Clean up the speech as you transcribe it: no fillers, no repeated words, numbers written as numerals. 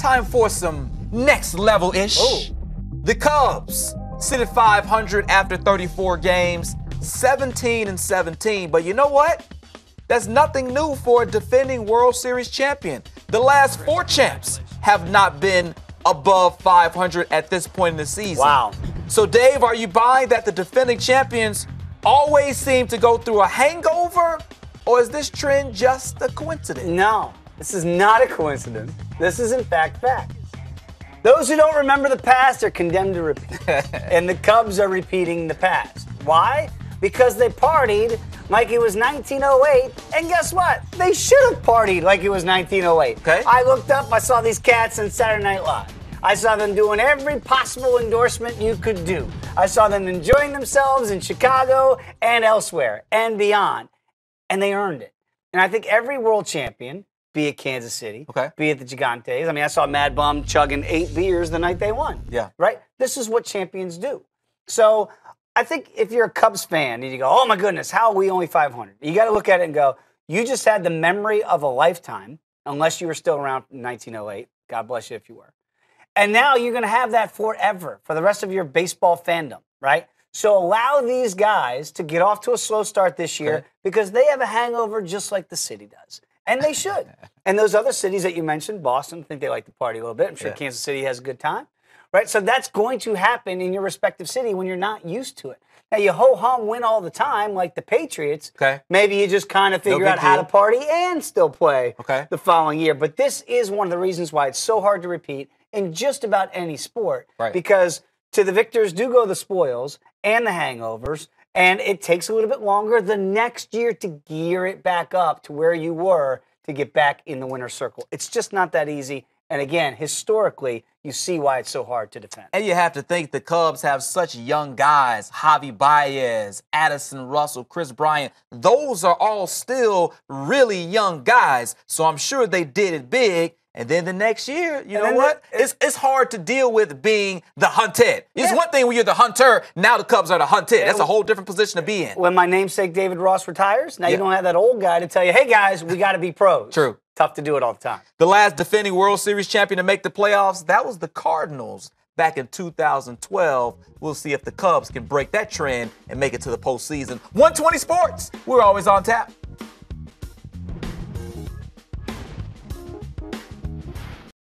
time for some next level-ish. Oh. The Cubs sit at 500 after 34 games, 17-17. But you know what? That's nothing new for a defending World Series champion. The last 4 champs have not been above 500 at this point in the season. Wow. So, Dave, are you buying that the defending champions always seem to go through a hangover, or is this trend just a coincidence? No, this is not a coincidence. This is, in fact, fact. Those who don't remember the past are condemned to repeat. And the Cubs are repeating the past. Why? Because they partied like it was 1908, and guess what? They should have partied like it was 1908. Okay. I looked up, I saw these cats on Saturday Night Live. I saw them doing every possible endorsement you could do. I saw them enjoying themselves in Chicago and elsewhere and beyond. And they earned it. And I think every world champion, be it Kansas City, be it the Gigantes. I mean, I saw Mad Bum chugging 8 beers the night they won. Yeah. Right? This is what champions do. So I think if you're a Cubs fan and you go, oh my goodness, how are we only 500? You got to look at it and go, you just had the memory of a lifetime, unless you were still around in 1908. God bless you if you were. And now you're going to have that forever for the rest of your baseball fandom, right? So allow these guys to get off to a slow start this year because they have a hangover just like the city does. And they should. And those other cities that you mentioned, Boston, I think they like to party a little bit. I'm sure Kansas City has a good time, right? So that's going to happen in your respective city when you're not used to it. Now, you ho-hum win all the time like the Patriots. Maybe you just kind of figure out how to party and still play the following year. But this is one of the reasons why it's so hard to repeat in just about any sport. Because to the victors do go the spoils and the hangovers, and it takes a little bit longer the next year to gear it back up to where you were to get back in the winner's circle. It's just not that easy. And again, historically, you see why it's so hard to defend. And you have to think the Cubs have such young guys, Javi Baez, Addison Russell, Chris Bryant. Those are all still really young guys. So I'm sure they did it big. And then the next year, you know what? It's hard to deal with being the hunted. It's one thing when you're the hunter. Now the Cubs are the hunted. That's a whole different position to be in. When my namesake David Ross retires, now you don't have that old guy to tell you, hey, guys, we got to be pros. True. Tough to do it all the time. The last defending World Series champion to make the playoffs, that was the Cardinals back in 2012. We'll see if the Cubs can break that trend and make it to the postseason. 120 Sports, we're always on tap.